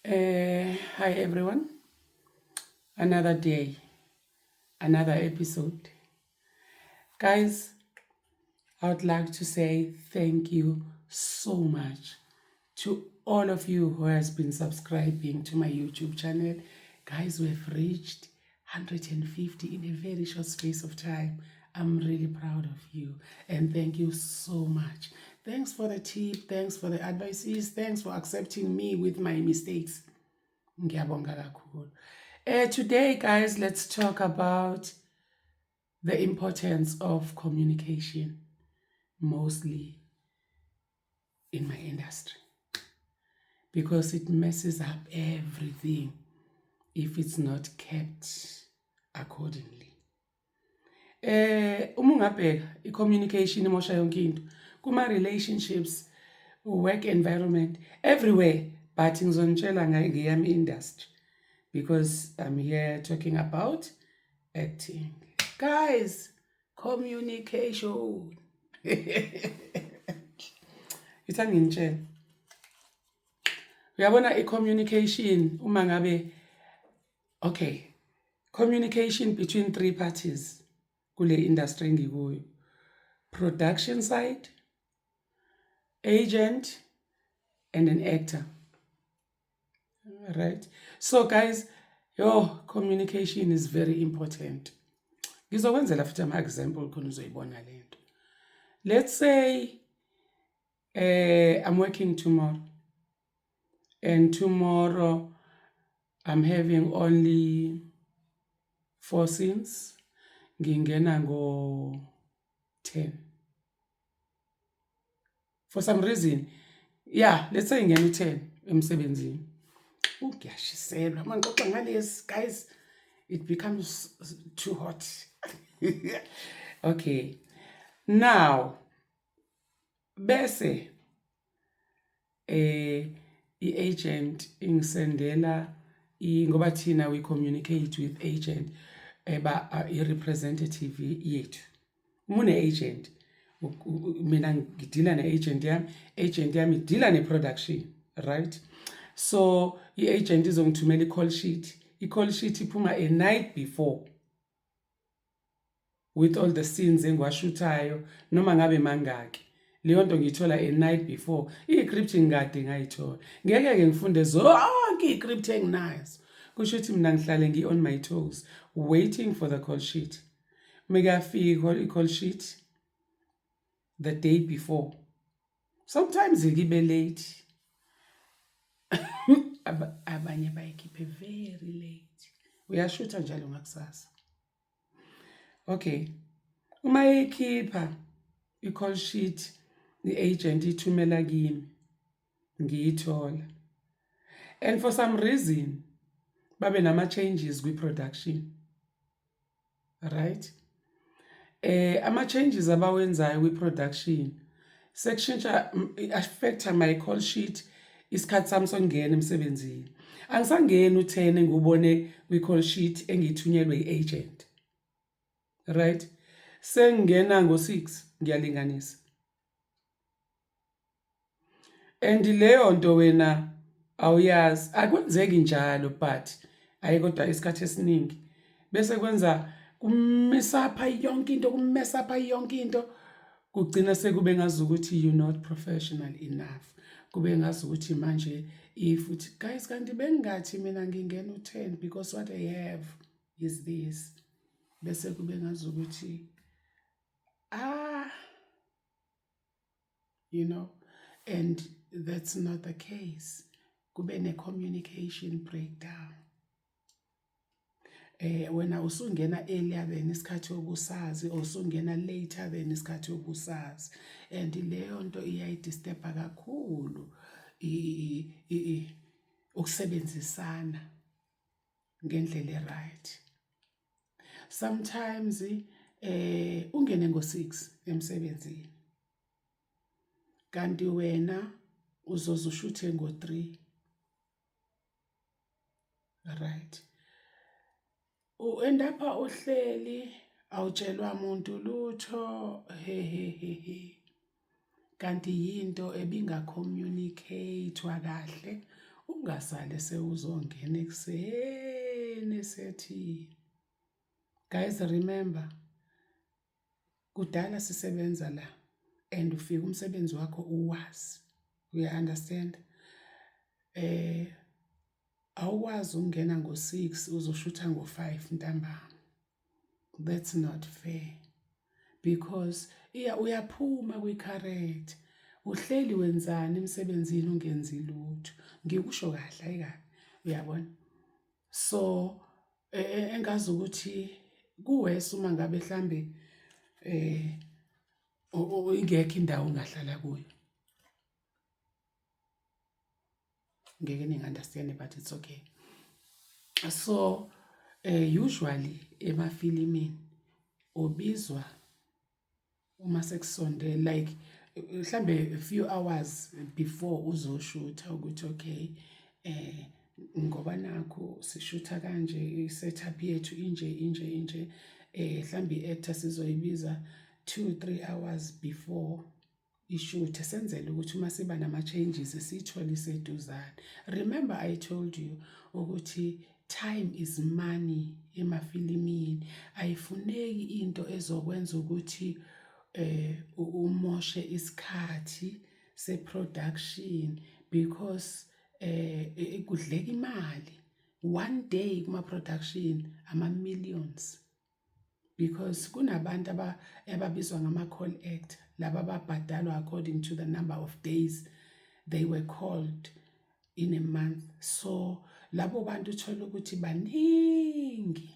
Hi everyone. Another day, another episode. Guys, I would like to say thank you so much to all of you who has been subscribing to my YouTube channel. Guys, we've reached 150 in a very short space of time. I'm really proud of you and thank you so much. Thanks for the tip, thanks for the advices, thanks for accepting me with my mistakes. Ngiyabonga kakhulu. Today, guys, let's talk about the importance of communication, mostly in my industry, because it messes up everything if it's not kept accordingly. Uma ungabheka i-communication imosha yonke into kuma-relationships, work environment, everywhere, but ngizonitshela ngeyami industry because I'm here talking about acting. Guys, communication. Ithanga ngitshela. Uyabona i-communication uma ngabe okay, communication between three parties kule industry engikuyo. Production side, agent, and an actor. Right? So guys, your communication is very important. Ngizokwenzela futhi ama-example khona uzoyibona lento. Let's say I'm working tomorrow, and tomorrow I'm having only 4 scenes. Ngingena ngo 10. For some reason, yeah, let's say ngene 10 emsebenzini. Ukuyashiselwa mangixoxa ngalesi, guys, it becomes too hot. Okay. Now, bese i-agent ingisendela ngoba thina we communicate with agent i-representative yethu. Mune agent, mina ngidila ne-agent yami, agent yami idila ne-production, right? So i-agent izongithumela i-call sheet. I-call sheet iphuma a night before with all the scenes engiwashuthayo noma ngabe mangaki. Leyo nto ngiyithola a night before. I-script ngikade ngayithola. Ngeke ngifunde zonke i-script enginazo. Kusho ukuthi mina ngihlale ngi-on my toes waiting for the call sheet. Mekafika i-call sheet the day before. Sometimes ngibe late. Abanye bayikhiphe very late. Uyashutha njalo ngakusasa. Okay. Uma ikhipha i-call sheet, the-agent ithumela kimi, ngiyithola. And for some reason, babe nama-changes kwi-production. Right? Ama-changes abawenzayo kwi-production, sekushintsha affecta my call sheet isikhathi sami sokungena emsebenzini. Angisangeni u-10 engubone kwi-call sheet engithunyelwe i-agent. Right? Sengena ngo-6 ngiyalinganisa. And leyo nto wena awuyazi, akwenzeki njalo but ayikodwa isikhathi esiningi bese kwenza kumesapha yonke into kugcina sekube ngazi ukuthi you're not professional enough. Kube ngazi ukuthi manje if guys kanti bengathi mina ngingena u10 because what I have is this. Bese kube ngazi ukuthi you know, and that's not the case. Kube ne communication breakdown. Wena usungena earlier than isikhathi obusazi, usungena later than isikhathi obusazi, and leyo nto iyayidisturba kakhulu ukusebenzisana ngendlela right. Sometimes ungene ngo6 emsebenzini kanti wena uzozushuthe ngo3, right? Endapha uhleli awutshelwa umuntu lutho he kanti yinto ebinga communicatewa kahle. ungasale sewuzongena ekuseni sethi. Guys, remember, kudala sisebenza la and ufika umsebenzi wakho uwazi. We understand? Awukwazi ukungena ngo-6 uzoshutha ngo-5 ntambama. That's not fair. Because uyaphuma kwi-correct. Uhleli wenzani emsebenzini ungenzi lutho. Ngikusho kahle ayikahle. Uyabona? So engazi ukuthi kuwese uma ngabe mhlambe ingekho indawo ungahlala kuyo. Ngeke ningi-understand but it's okay. So usually emafilimini obizwa uma sekusondele like mhlambe a few hours before uzoshutha ukuthi okay ngoba nakho sishutha kanje i-setup yethu inje mhlambe i-actor sizoyibiza 2-3 hours before ishoot senzele ukuthi uma siba nama changes sithole iseduzane. Remember I told you ukuthi time is money emafilimini. Ayifuneki into ezokwenza ukuthi umoshe isikhathi se-production because kudleka imali. One day kuma-production ama-millions because kunabantu ababizwa ngama-call act laba ababhadalwa according to the number of days they were called in a month. So labo bantu uthola ukuthi baningi